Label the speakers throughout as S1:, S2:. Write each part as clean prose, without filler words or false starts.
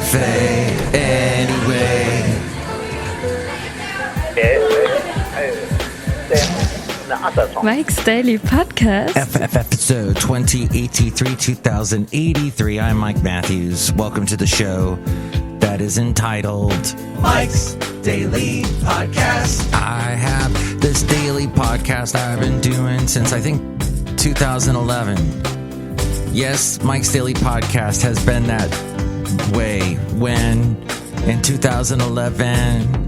S1: cafe anyway.
S2: Mike's Daily Podcast.
S1: Episode 2083, I'm Mike Matthews. Welcome to the show that is entitled Mike's Daily Podcast. I have this daily podcast I've been doing since I think 2011. Yes, Mike's Daily Podcast has been that way when in 2011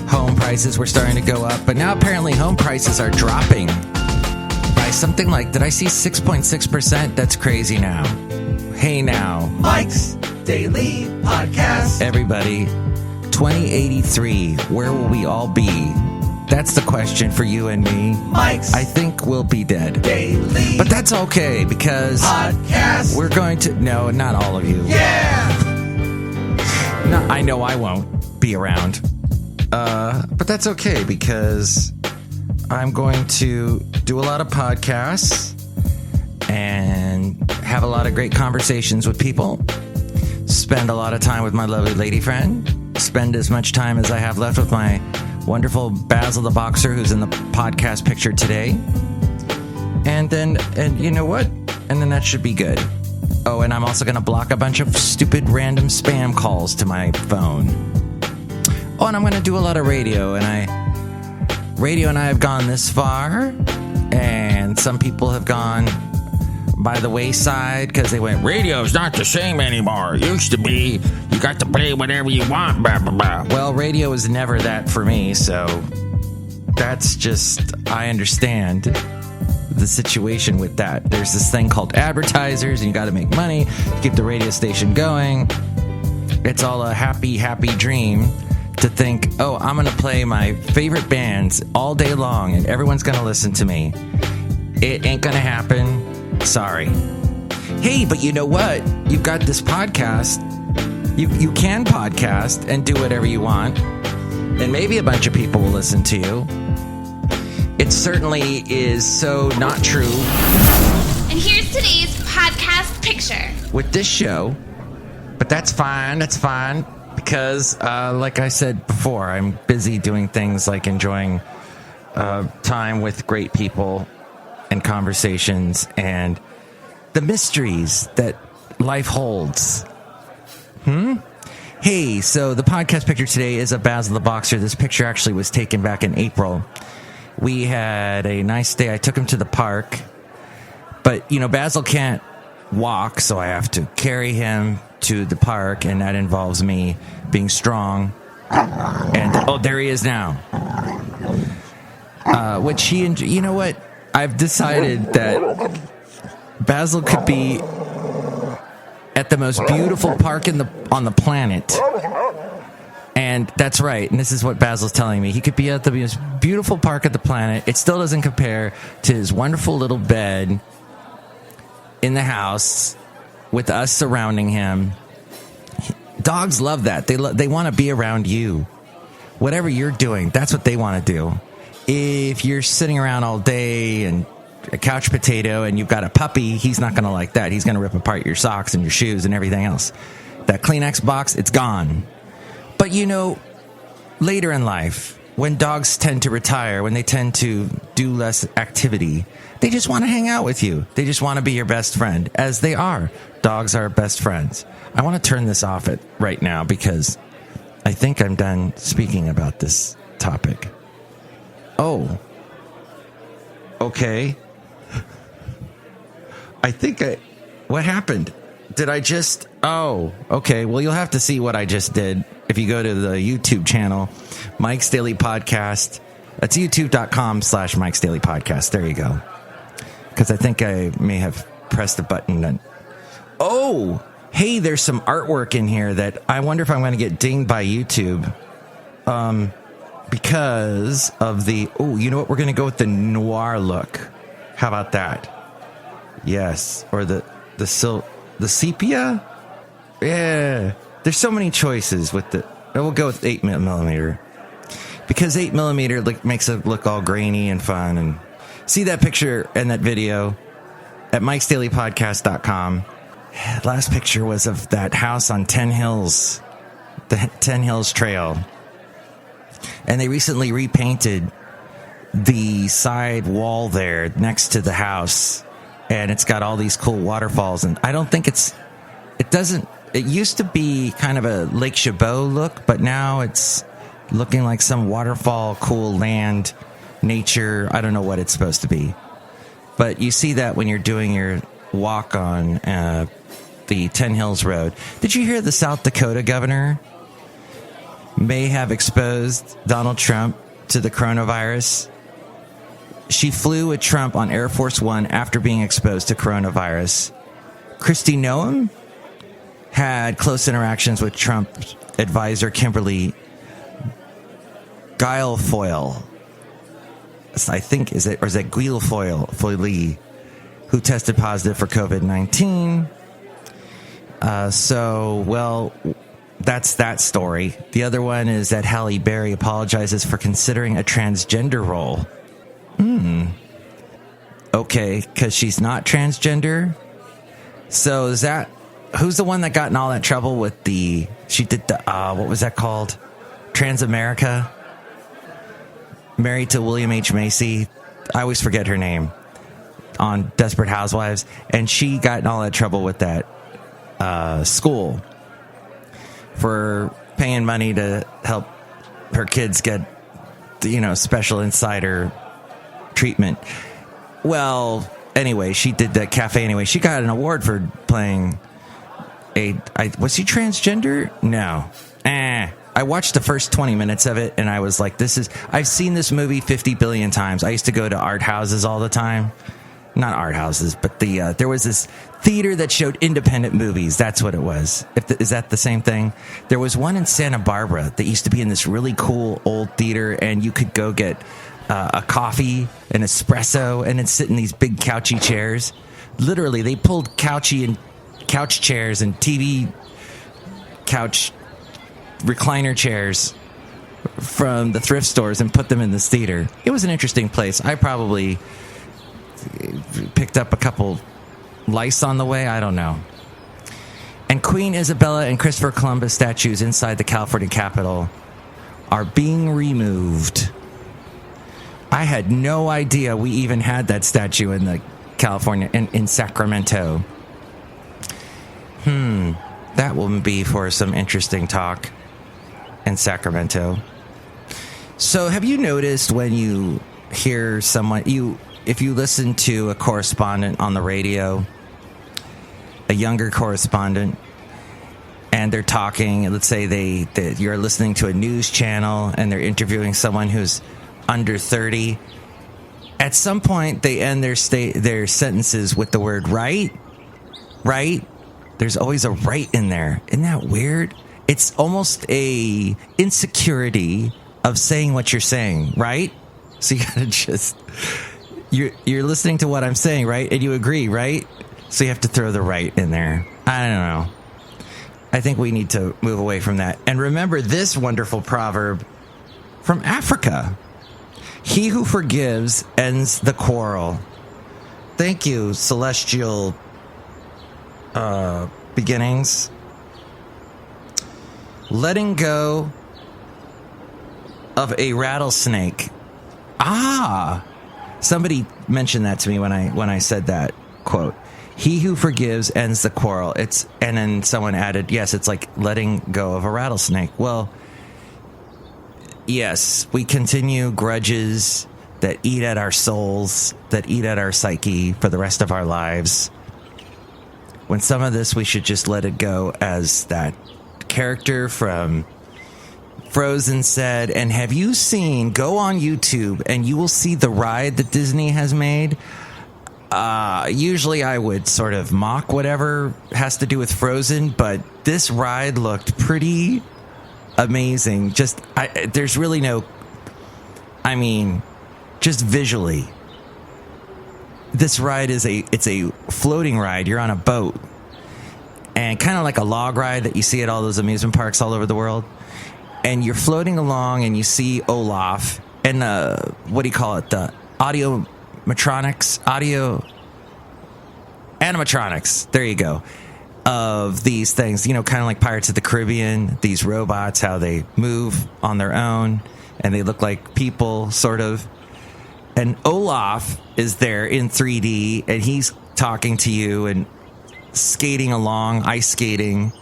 S1: home prices were starting to go up, but now apparently home prices are dropping by something like, did I see 6.6%? That's crazy now. Hey now, Mike's Daily Podcast. Everybody, 2083, where will we all be? That's the question for you and me. Mike's, I think we'll be dead. Daily. But that's okay because podcast. We're going to, no, not all of you. Yeah. No, I know I won't be around. But that's okay because I'm going to do a lot of podcasts and have a lot of great conversations with people. Spend a lot of time with my lovely lady friend. Spend as much time as I have left with my wonderful Basil the Boxer, who's in the podcast picture today. And you know what? And then that should be good. Oh, and I'm also going to block a bunch of stupid random spam calls to my phone. Oh, and I'm going to do a lot of radio. Radio and I have gone this far. And some people have gone by the wayside because they went, radio's not the same anymore. It used to be, you got to play whatever you want, blah, blah, blah. Well, radio was never that for me, so that's just, I understand the situation with that. There's this thing called advertisers, and you got to make money to keep the radio station going. It's all a happy, happy dream to think, oh, I'm going to play my favorite bands all day long, and everyone's going to listen to me. It ain't going to happen. Sorry. Hey, but you know what? You've got this podcast. You can podcast and do whatever you want. And maybe a bunch of people will listen to you. It certainly is so not true.
S3: And here's today's podcast picture.
S1: With this show. But that's fine. That's fine. Because, like I said before, I'm busy doing things like enjoying time with great people and conversations and the mysteries that life holds. Hey, so the podcast picture today is of Basil the Boxer. This picture actually was taken back in April. We had a nice day. I took him to the park. But, you know, Basil can't walk, so I have to carry him to the park, and that involves me being strong. And, oh, there he is now. Which he, you know what? I've decided that Basil could be at the most beautiful park on the planet. And that's right. And this is what Basil's telling me. He could be at the most beautiful park of the planet. It still doesn't compare to his wonderful little bed in the house with us surrounding him. Dogs love that. They want to be around you. Whatever you're doing, that's what they want to do. If you're sitting around all day and a couch potato and you've got a puppy, he's not going to like that. He's going to rip apart your socks and your shoes and everything else. That Kleenex box, it's gone. But, you know, later in life, when dogs tend to retire, when they tend to do less activity, they just want to hang out with you. They just want to be your best friend, as they are. Dogs are best friends. I want to turn this off right now because I think I'm done speaking about this topic. Oh. Okay. What happened? Did I just... Oh, okay. Well, you'll have to see what I just did if you go to the YouTube channel, Mike's Daily Podcast. That's youtube.com/Mike's Daily Podcast. There you go. Because I think I may have pressed a button that... Oh! Hey, there's some artwork in here that I wonder if I'm going to get dinged by YouTube. Because of the... Oh, you know what? We're going to go with the noir look. How about that? Yes. Or the sepia? Yeah. There's so many choices with the... We'll go with 8mm. Because 8mm makes it look all grainy and fun. And see that picture and that video at MikesDailyPodcast.com. Last picture was of that house on 10 Hills, the 10 Hills Trail. And they recently repainted the side wall there next to the house. And it's got all these cool waterfalls. And I don't think it used to be kind of a Lake Chabot look, but now it's looking like some waterfall, cool land, nature. I don't know what it's supposed to be. But you see that when you're doing your walk on the 10 Hills Road. Did you hear the South Dakota governor may have exposed Donald Trump to the coronavirus? She flew with Trump on Air Force One after being exposed to coronavirus. Kristi Noem had close interactions with Trump advisor Kimberly Guilfoyle. I think, is it Guilfoyle, who tested positive for COVID-19. That's that story. The other one is that Halle Berry apologizes for considering a transgender role. Okay, because she's not transgender. So who's the one that got in all that trouble with she did the, what was that called? Transamerica? Married to William H. Macy. I always forget her name. On Desperate Housewives. And she got in all that trouble with that school for paying money to help her kids get, special insider treatment. Well, anyway, she did the cafe anyway. She got an award for playing was he transgender? No. I watched the first 20 minutes of it and I was like, I've seen this movie 50 billion times. I used to go to art houses all the time. Not art houses, but there was this theater that showed independent movies. That's what it was. Is that the same thing? There was one in Santa Barbara that used to be in this really cool old theater, and you could go get a coffee, an espresso, and then sit in these big couchy chairs. Literally, they pulled couch chairs and TV couch recliner chairs from the thrift stores and put them in this theater. It was an interesting place. I probably picked up a couple lice on the way. I don't know. And Queen Isabella and Christopher Columbus statues inside the California Capitol are being removed. I had no idea we even had that statue in the California, in Sacramento. That will be for some interesting talk in Sacramento. So have you noticed when you hear someone, if you listen to a correspondent on the radio, a younger correspondent, and they're talking, let's say you're listening to a news channel and they're interviewing someone who's under 30, at some point they end their sentences with the word right. There's always a right in there. Isn't that weird? It's almost a insecurity of saying what you're saying, right? So you gotta just... You're listening to what I'm saying, right? And you agree, right? So you have to throw the right in there. I don't know. I think we need to move away from that. And remember this wonderful proverb from Africa. He who forgives ends the quarrel. Thank you, Celestial Beginnings. Letting go of a rattlesnake. Somebody mentioned that to me when I said that quote. He who forgives ends the quarrel. And then someone added, yes, it's like letting go of a rattlesnake. Well, yes, we continue grudges that eat at our souls, that eat at our psyche for the rest of our lives. When some of this, we should just let it go, as that character from Frozen said. And have you seen, go on YouTube and you will see the ride that Disney has made. Usually I would sort of mock whatever has to do with Frozen, but this ride looked pretty amazing. There's really no, just visually, this ride it's a floating ride. You're on a boat, and kind of like a log ride that you see at all those amusement parks all over the world. And you're floating along and you see Olaf and what do you call it? The animatronics. There you go. of these things, kind of like Pirates of the Caribbean, these robots, how they move on their own and they look like people, sort of. And Olaf is there in 3D and he's talking to you and skating along, ice skating.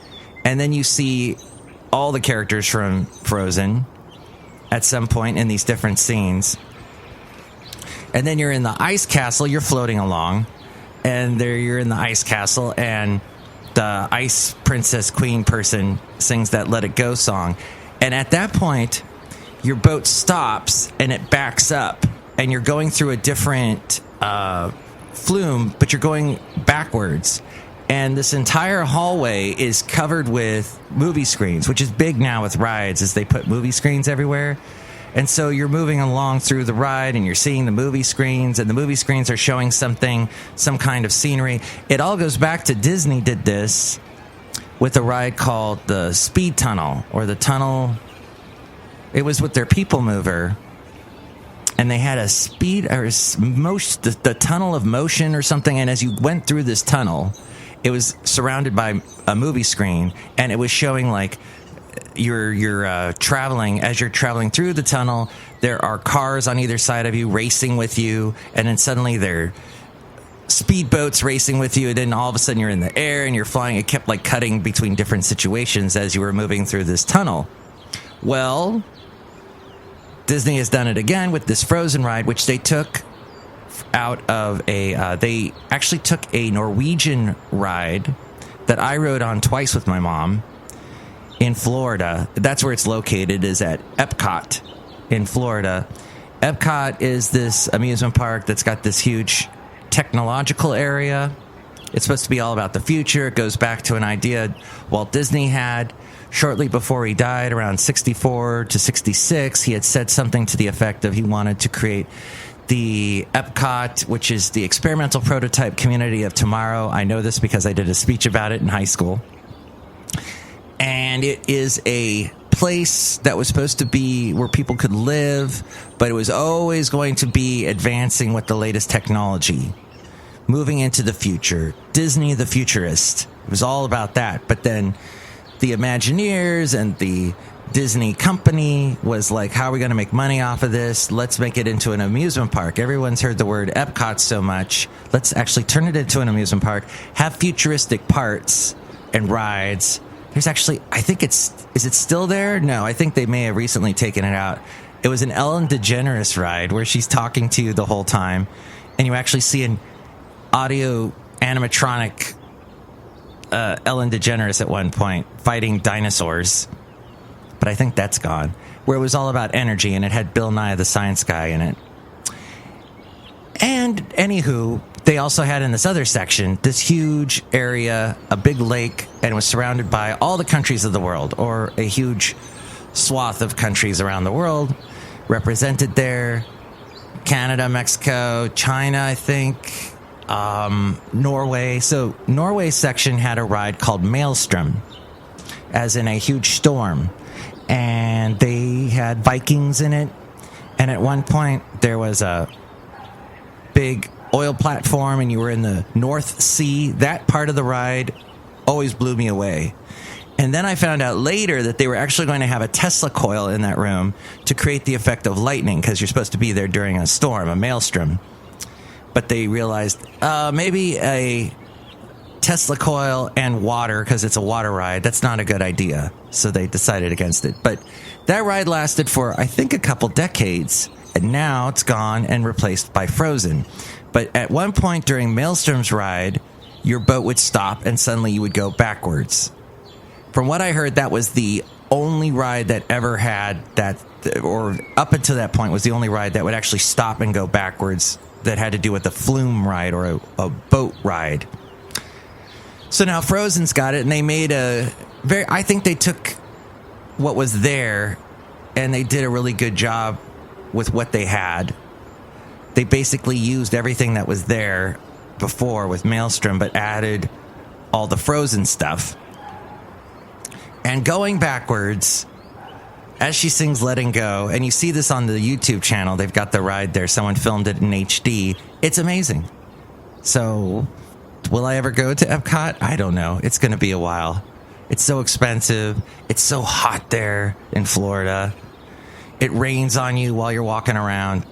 S1: And then you see all the characters from Frozen at some point in these different scenes. And then you're in the ice castle, you're floating along, and there you're in the ice castle, and the ice princess queen person sings that Let It Go song. And at that point, your boat stops and it backs up, and you're going through a different flume, but you're going backwards. And this entire hallway is covered with movie screens, which is big now with rides, as they put movie screens everywhere. And so you're moving along through the ride and you're seeing the movie screens, and the movie screens are showing something, some kind of scenery. It all goes back to Disney did this with a ride called the Speed Tunnel, or the Tunnel. It was with their People Mover. And they had a speed, or the Tunnel of Motion or something. And as you went through this tunnel, it was surrounded by a movie screen, and it was showing like you're traveling. As you're traveling through the tunnel, there are cars on either side of you racing with you, and then suddenly there are speedboats racing with you, and then all of a sudden you're in the air and you're flying. It kept like cutting between different situations as you were moving through this tunnel. Well, Disney has done it again with this Frozen ride, which they took out of they actually took a Norwegian ride that I rode on twice with my mom in Florida. That's where it's located, is at Epcot in Florida. Epcot is this amusement park that's got this huge technological area. It's supposed to be all about the future. It goes back to an idea Walt Disney had shortly before he died, around 64 to 66. He had said something to the effect of he wanted to create the Epcot, which is the experimental prototype community of tomorrow. I know this because I did a speech about it in high school. And it is a place that was supposed to be where people could live, but it was always going to be advancing with the latest technology, moving into the future. Disney the futurist. It was all about that. But then the Imagineers and the Disney company was like, how are we going to make money off of this? Let's make it into an amusement park. Everyone's heard the word Epcot so much. Let's actually turn it into an amusement park, have futuristic parts and rides. There's actually, I think is it still there? No, I think they may have recently taken it out. It was an Ellen DeGeneres ride where she's talking to you the whole time, and you actually see an audio animatronic Ellen DeGeneres at one point fighting dinosaurs. But I think that's gone. Where it was all about energy, and it had Bill Nye the Science Guy in it. And anywho, they also had in this other section this huge area, a big lake, and it was surrounded by all the countries of the world, or a huge swath of countries around the world represented there. Canada, Mexico, China, I think, Norway. So Norway section had a ride called Maelstrom, as in a huge storm. And they had Vikings in it. And at one point, there was a big oil platform, and you were in the North Sea. That part of the ride always blew me away. And then I found out later that they were actually going to have a Tesla coil in that room to create the effect of lightning, because you're supposed to be there during a storm, a maelstrom. But they realized maybe a Tesla coil and water, because it's a water ride, that's not a good idea. So they decided against it. But that ride lasted for, I think, a couple decades. And now it's gone and replaced by Frozen. But at one point during Maelstrom's ride, your boat would stop and suddenly you would go backwards. From what I heard, that was the only ride that ever had that, or up until that point was the only ride that would actually stop and go backwards, that had to do with a flume ride or a boat ride. So now Frozen's got it, and they made I think they took what was there and they did a really good job with what they had. They basically used everything that was there before with Maelstrom, but added all the Frozen stuff. And going backwards, as she sings Letting Go, and you see this on the YouTube channel, they've got the ride there, someone filmed it in HD. It's amazing. So Will I ever go to Epcot? I don't know. It's going to be a while. It's so expensive. It's so hot there in Florida. It rains on you while you're walking around.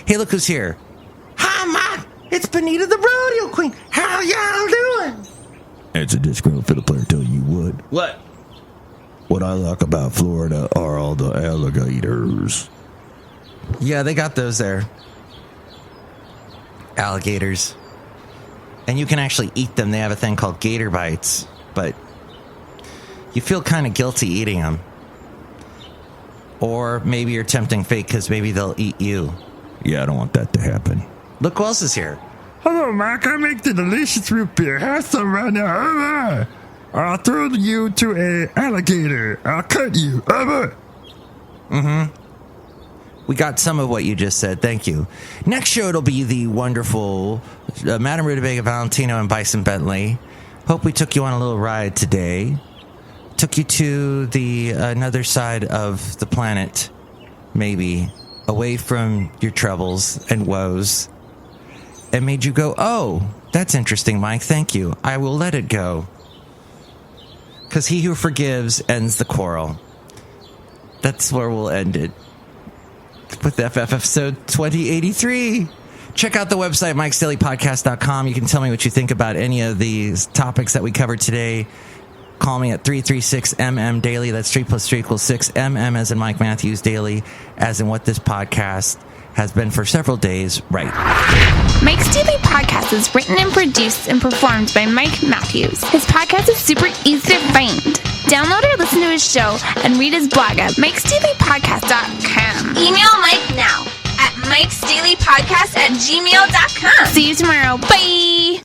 S1: Hey, look who's here. Hi, Mike. It's Benita the Rodeo Queen. How y'all doing?
S4: It's a Disgruntled Fiddle Player telling you what.
S1: What?
S4: What I like about Florida are all the alligators.
S1: Yeah, they got those there. Alligators. And you can actually eat them. They have a thing called gator bites. But you feel kind of guilty eating them. Or maybe you're tempting fate because maybe they'll eat you.
S4: Yeah, I don't want that to happen.
S1: Look who else is here.
S4: Hello, Mike. I make the delicious root beer. Have some right now. I'll throw you to an alligator. I'll cut you.
S1: We got some of what you just said. Thank you. Next show, it'll be the wonderful Madame Rootabega, Valentino, and Bison Bentley. Hope we took you on a little ride today. Took you to the another side of the planet, maybe, away from your troubles and woes, and made you go, oh, that's interesting, Mike. Thank you. I will let it go. Because he who forgives ends the quarrel. That's where we'll end it. With FF episode 2083. Check out the website, MikesDailyPodcast.com. You can tell me what you think about any of these topics that we covered today. Call me at 336-MM-DAILY. That's 3 + 3 = 6. MM as in Mike Matthews, Daily as in what this podcast has been for several days, right.
S3: Mike's Daily Podcast is written and produced and performed by Mike Matthews. His podcast is super easy to find. Download or listen to his show and read his blog at MikesDailyPodcast.com. Email Mike now at MikesDailyPodcast@gmail.com. See you tomorrow. Bye!